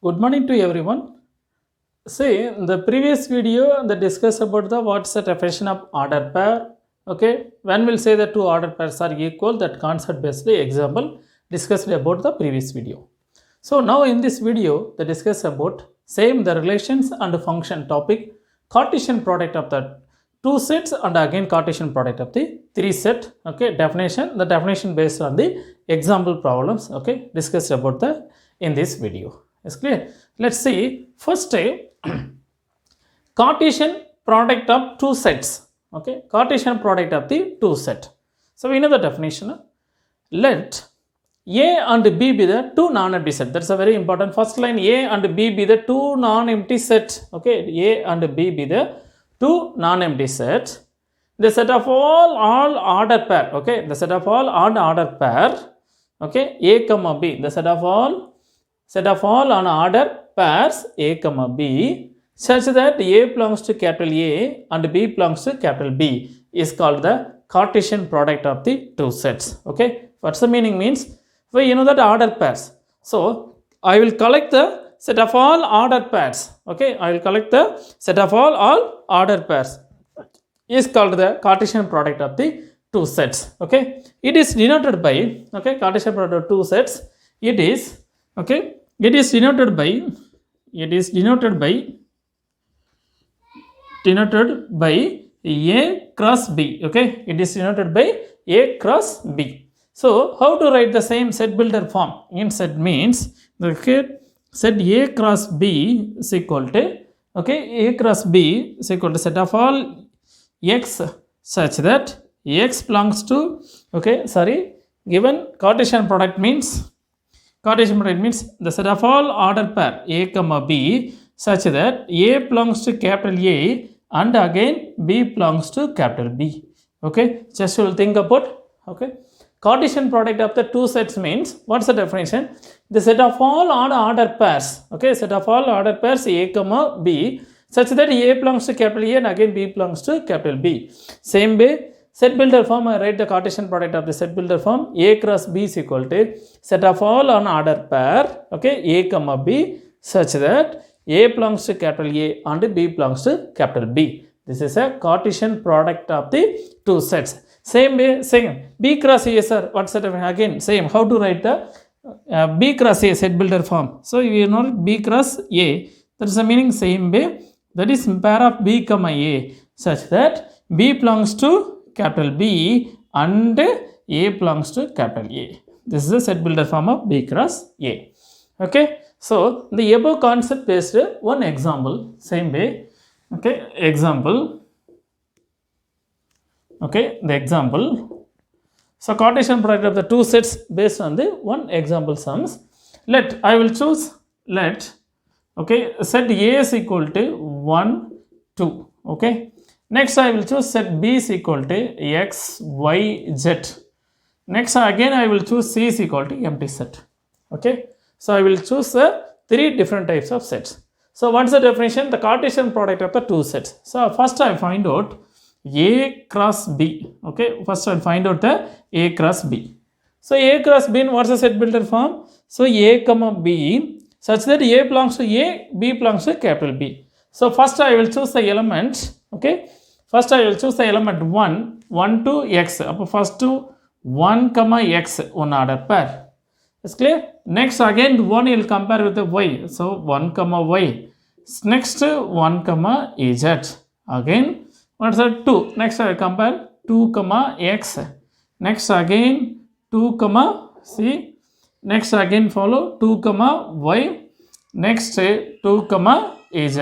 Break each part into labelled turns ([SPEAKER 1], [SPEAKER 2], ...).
[SPEAKER 1] Good morning to everyone. See, in the previous video, they discussed about the what's the definition of order pair. Okay, when we'll say the two order pairs are equal, that concept basically example discussed about the previous video. So now in this video, they discuss about same the relations and function topic, Cartesian product of the two sets and again Cartesian product of the three set. Okay, definition. The definition based on the example problems. Okay, discussed about the in this video. Is clear? Let's see. First, Cartesian product of two sets. Okay, Cartesian product of the two set. So we know the definition. Let A and B be the two non-empty set. That's a very important. First line, A and B be the two non-empty set. Okay, A and B be the two non-empty set. The set of all order pair. Okay, the set of all odd order pair. Okay, A comma B. The set of all on order pairs A comma B such that A belongs to capital A and B belongs to capital B is called the Cartesian product of the two sets. Okay, what's the meaning means? Well, you know that order pairs. So I will collect the set of all order pairs. Okay, I will collect the set of all order pairs is called the Cartesian product of the two sets. Okay, it is denoted by Cartesian product of two sets. It is denoted by A cross B. Okay, it is denoted by A cross B. So how to write the same set builder form? In set means set A cross B is equal to A cross B is equal to set of all x such that x belongs to given Cartesian product means the set of all order pair A comma B such that A belongs to capital A and again B belongs to capital B. Okay, just will think about Cartesian product of the two sets means what's the definition? The set of all odd order pairs. Okay, set of all order pairs A comma B such that A belongs to capital A and again B belongs to capital B. Same way. Set builder form, I write the Cartesian product of the set builder form A cross B is equal to set of all on order pair A comma B such that A belongs to capital A and B belongs to capital B. This is a Cartesian product of the two sets. Same way, same B cross A, sir. What's that again? Same. How to write the B cross A set builder form? So you know B cross A. That is the meaning same way. That is pair of B comma A such that B belongs to capital B and A belongs to capital A. This is the set builder form of B cross A. Okay, so the above concept based one example, same way. Okay, example. Okay, the example. So Cartesian product of the two sets based on the one example sums. Let set A is equal to 1, 2. Okay. Next, I will choose set B is equal to x, y, z. Next, again, I will choose C is equal to empty set. Okay. So, I will choose three different types of sets. So, what's the definition? The Cartesian product of the two sets. So, first I find out A cross B. Okay. First, I find out the A cross B. So, A cross B, what's the set builder form? So, A comma B such that A belongs to A, B belongs to capital B. So, first I will choose the element. Okay. First, I will choose the element 1 to x. First to 1 comma x, one order pair. Is clear? Next, again 1 you will compare with the y. So 1 comma y. Next 1 comma z. Again, what's that 2? Next, I will compare 2 comma x. Next, again 2 comma c. Next, again follow 2 comma y. Next, 2 comma az.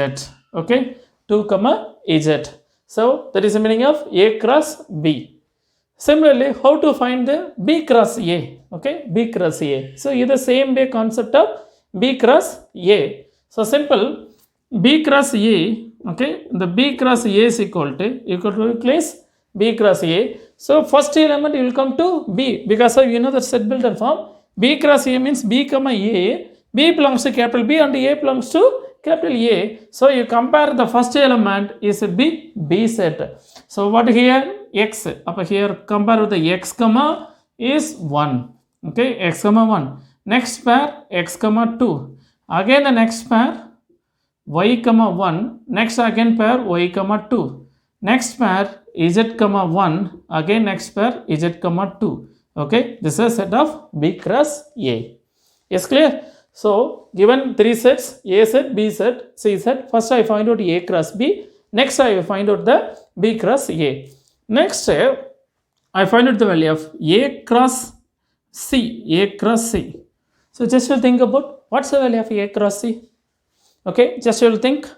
[SPEAKER 1] Okay, 2 comma az. So, that is the meaning of A cross B. Similarly, how to find the B cross A? Okay, B cross A. So, is the same way concept of B cross A. So, simple B cross A. Okay, the B cross A is equal to replace B cross A. So, first element you will come to B because of you know the set builder form. B cross A means B comma A. B belongs to capital B and A belongs to capital A. So you compare the first element is B set. So what here x up here compare with the x comma is 1. Okay, x comma 1. Next pair x comma 2. again the next pair y comma 1, next again pair y comma 2, next pair z comma 1, again next pair z comma 2. Okay, this is a set of B cross A. Is clear? So given three sets, A set, B set, C set, first I find out A cross B, next I find out the B cross A. Next I find out the value of A cross C, A cross C. So just will think about what's the value of A cross C. Okay, just will think.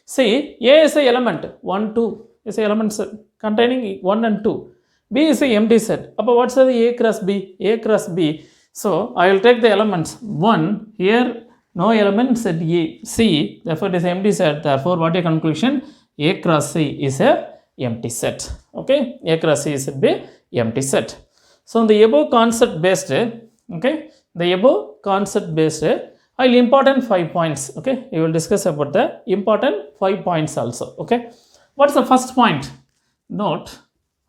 [SPEAKER 1] See, A is a element 1 2 is a element set containing 1 and 2. B is a empty set. But what's the A cross B? A cross B. So I will take the elements 1 here, no element set A, C, therefore it is empty set. Therefore what is conclusion? A cross C is a empty set. Okay, A cross C is a empty set. So the above concept based, okay, the above concept based, I'll important 5 points. Okay, we will discuss about the important 5 points also. Okay, what's the first point? Note,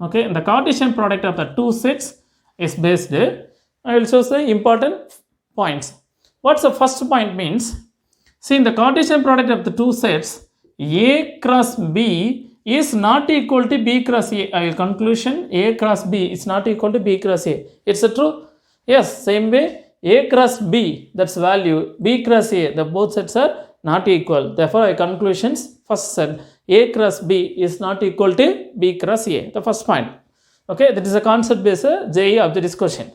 [SPEAKER 1] okay, the Cartesian product of the two sets is based. I will show the important points. What's the first point means? See, in the Cartesian product of the two sets, A cross B is not equal to B cross A. I will conclusion A cross B is not equal to B cross A. It's a true? Yes, same way A cross B, that's value, B cross A, the both sets are not equal. Therefore, I conclusions first set A cross B is not equal to B cross A. The first point. Okay, that is a concept based JE of the discussion.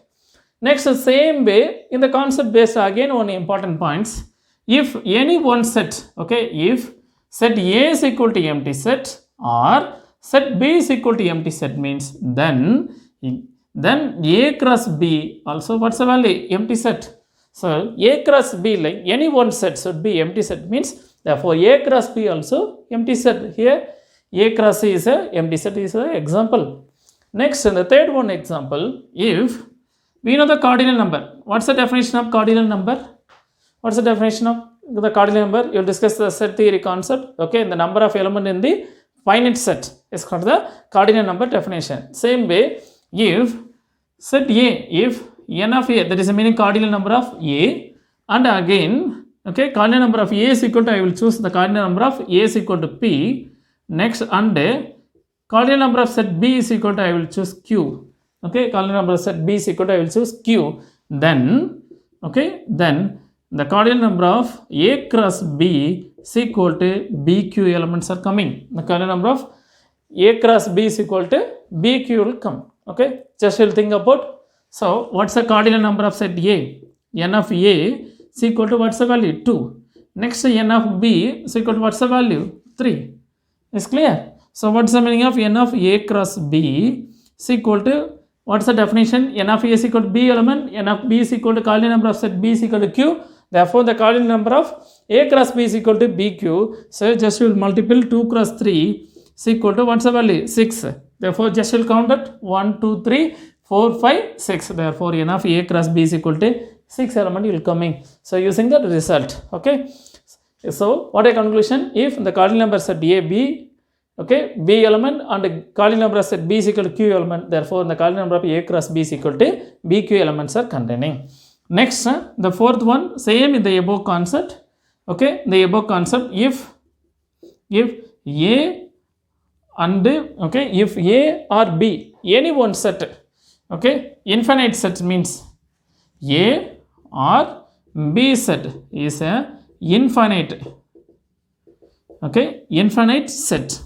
[SPEAKER 1] Next, the same way in the concept based again one important points. If any one set, okay, if set A is equal to empty set or set B is equal to empty set means then A cross B also what's the value? Empty set. So A cross B, like any one set should be empty set means therefore A cross B also empty set. Here A cross C is a empty set is an example. Next, in the third one example, if we know the cardinal number. What's the definition of cardinal number? What's the definition of the cardinal number? You'll discuss the set theory concept. Okay, the number of element in the finite set is called the cardinal number definition. Same way, if set A, if n of A, that is the meaning cardinal number of A, and again, okay, cardinal number of A is equal to, I will choose the cardinal number of A is equal to P. Next, and cardinal number of set B is equal to, I will choose Q. Okay, cardinal number of set B is equal to, I will choose Q. Then, okay, then the cardinal number of A cross B is equal to BQ elements are coming. The cardinal number of A cross B is equal to BQ will come. Okay, just will think about. So, what's the cardinal number of set A? N of A is equal to what's the value? 2. Next, N of B is equal to what's the value? 3. Is clear? So, what's the meaning of N of A cross B is equal to, what's the definition? N of A is equal to B element, N of B is equal to cardinal number of set B is equal to Q. Therefore, the cardinal number of A cross B is equal to BQ. So, just will multiple 2 cross 3 is equal to what's the value? 6. Therefore, just will count it 1, 2, 3, 4, 5, 6. Therefore, N of A cross B is equal to 6 element will coming. So, using that result. Okay. So, what a conclusion? If the cardinal number set A, B, okay, B element and the cardinal number set B is equal to Q element. Therefore, the cardinal number of A cross B is equal to BQ elements are containing. Next, the fourth one, same in the above concept. Okay, the above concept, if A and, okay, if A or B, any one set, okay, infinite set means A or B set is a infinite, okay, infinite set.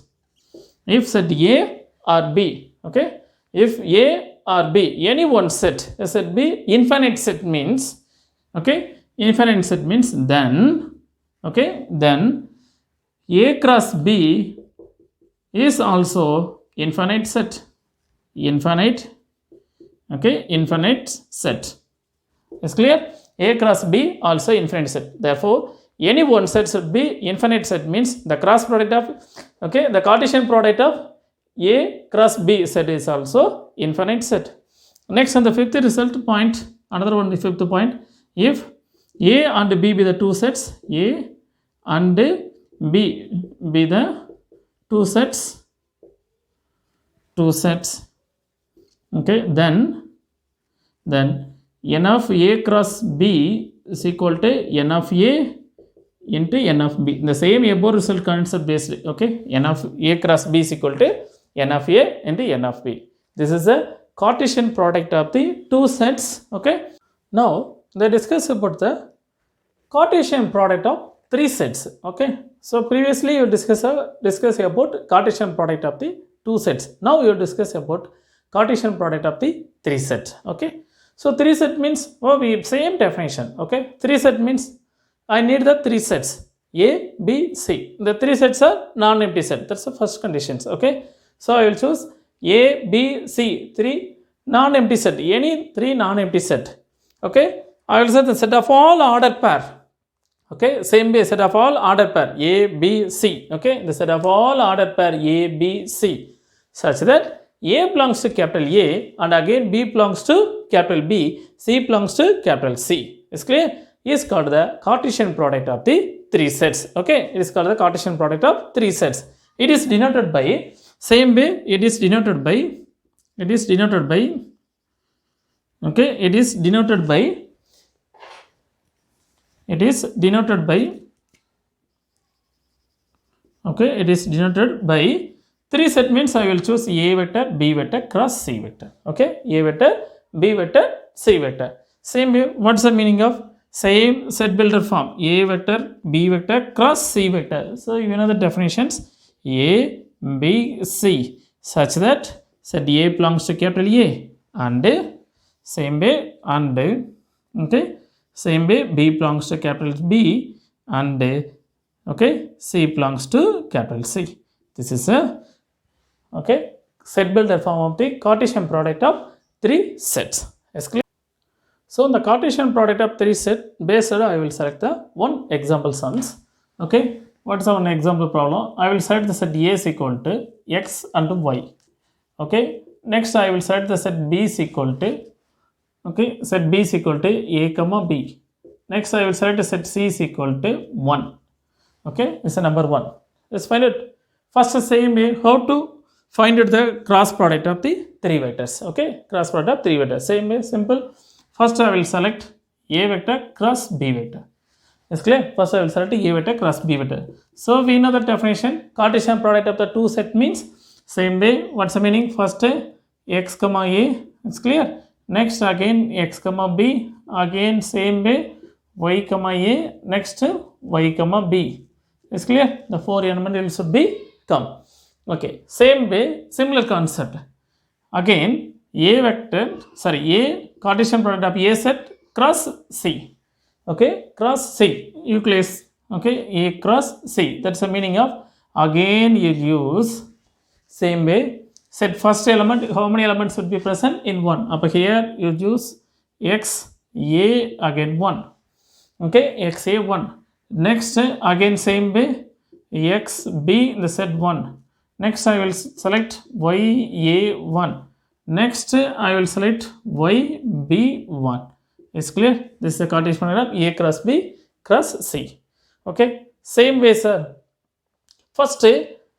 [SPEAKER 1] If set A or B, okay, if A or B, any one set, set B, infinite set means, okay, infinite set means then, okay, then A cross B is also infinite set, infinite, okay, infinite set. Is clear? A cross B also infinite set. Therefore, any one set should be infinite set means the cross product of, okay, the Cartesian product of A cross B set is also infinite set. Next, on the fifth result point, another one, the fifth point, if A and B be the two sets, A and B be the two sets, okay, then N of A cross B is equal to N of A into n of b. The same above result concept based. Okay, n of a cross b is equal to n of a into n of b. This is the Cartesian product of the two sets. Okay, now they discuss about the Cartesian product of three sets. Okay, so previously you discuss about Cartesian product of the two sets. Now you discuss about Cartesian product of the three set. Okay, so three set means, oh, we same definition. Okay, three set means I need the three sets A, B, C. The three sets are non-empty set. That's the first conditions. Okay, so I will choose A, B, C, three non-empty set. Any three non-empty set. Okay, I will set the set of all ordered pair. Okay, same way set of all ordered pair A, B, C. Okay, the set of all ordered pair A, B, C such that A belongs to capital A and again B belongs to capital B, C belongs to capital C. Is clear? Is called the Cartesian product of the three sets. Okay, it is called the Cartesian product of three sets. It is denoted by same way. It is denoted by okay, it is denoted by okay, it is denoted by three set means I will choose A vector, B vector, cross C vector. Okay, A vector, B vector, C vector. Same way, what's the meaning of same set builder form? A vector, B vector, cross C vector. So you know the definitions A, B, C such that set A belongs to capital A and same way and okay, same way B belongs to capital B and okay, C belongs to capital C. This is a okay set builder form of the Cartesian product of three sets. Is clear? So in the Cartesian product of three set based, I will select the one example sums. Okay, what is our example problem? I will select the set A is equal to x and y. Okay, next I will select the set B is equal to okay, set B is equal to a comma b. Next I will select the set C is equal to 1. Okay, this is number 1. Let's find it. First the same way how to find out the cross product of the three vectors. Okay, cross product of three vectors. Same way, simple. First I will select A vector cross B vector. Is clear? First I will select A vector cross B vector. So we know the definition. Cartesian product of the two set means same way. What's the meaning? First x comma A. It's clear. Next again x comma B. Again same way y comma A. Next y comma B. Is clear? The four elements should be come. Okay. Same way, similar concept. Again A vector, A Cartesian product of A set cross C. Okay, cross C, Euclid's. Okay, A cross C. That's the meaning of. Again you use same way. Set first element, how many elements would be present in 1? Up here you use x A again 1. Okay, x A 1. Next again same way x B in the set 1. Next I will select y A 1. Next I will select y B 1. Is clear? This is the Cartesian product of A cross B cross C. Okay, same way sir. First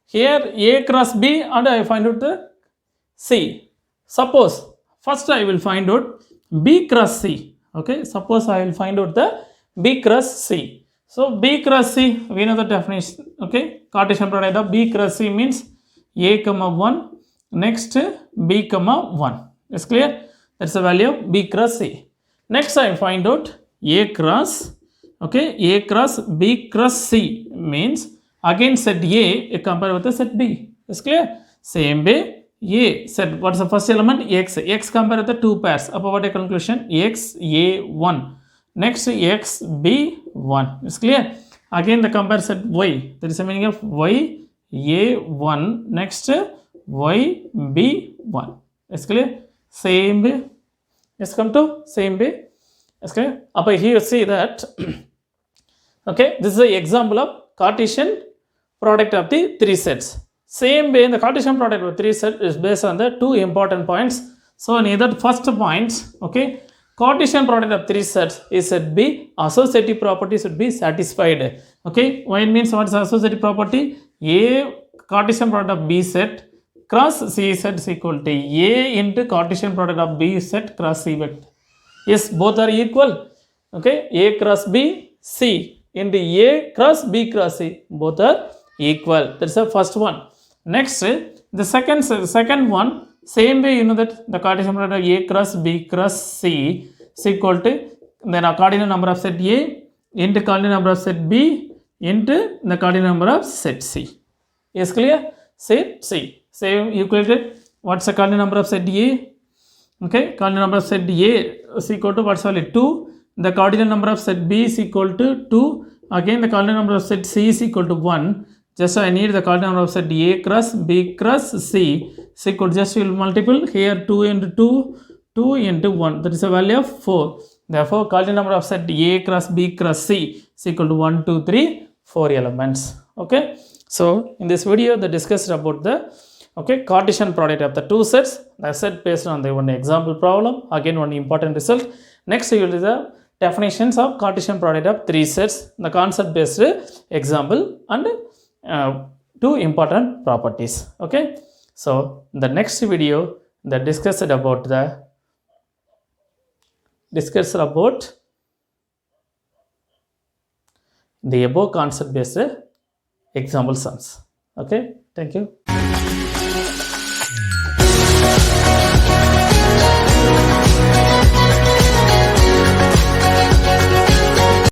[SPEAKER 1] here A cross B and I find out the C. Suppose first I will find out B cross C. Okay, suppose I will find out the B cross C. So B cross C, we know the definition. Okay, Cartesian product of B cross C means A comma 1. Next B comma 1. Is clear? That's the value of B cross C. Next I find out A cross, okay, A cross B cross C means again set A compare with the set B. Is clear? Same way A set, what's the first element? X compare with the two pairs. Up what a conclusion? X A 1. Next X B 1. Is clear? Again the compare set Y. That is the meaning of Y A 1. Next Y B 1. Is clear? Same way. Let's come to same way. Okay. Up here you see that okay, this is the example of Cartesian product of the three sets. Same way in the Cartesian product of three sets is based on the two important points. So neither first points, okay, Cartesian product of three sets is set B, associative property should be satisfied. Okay, why it means what is associative property? A Cartesian product of B set cross C set is equal to A into Cartesian product of B set cross C vector. Yes, both are equal. Okay, A cross B, C. into A cross B cross C, both are equal. That's the first one. Next, the second one, same way you know that the Cartesian product of A cross B cross C is equal to then a cardinal number of set A into cardinal number of set B into the cardinal number of set C. Is clear? Set C. Same equated. What's the cardinal number of set A? Okay, cardinal number of set A is equal to what's value 2. The cardinal number of set B is equal to 2. Again, the cardinal number of set C is equal to 1. Just so I need the cardinal number of set A cross B cross C is equal to, just will multiple here 2 into 2, 2 into 1. That is a value of 4. Therefore, cardinal number of set A cross B cross C is equal to 1, 2, 3, 4 elements. Okay. So, in this video, they discussed about the Cartesian product of the two sets. The set based on the one example problem. Again, one important result. Next, you will do the definitions of Cartesian product of three sets, the concept based example, and two important properties. Okay. So, the next video, they discussed about the above concept based example sums. Okay. Thank you.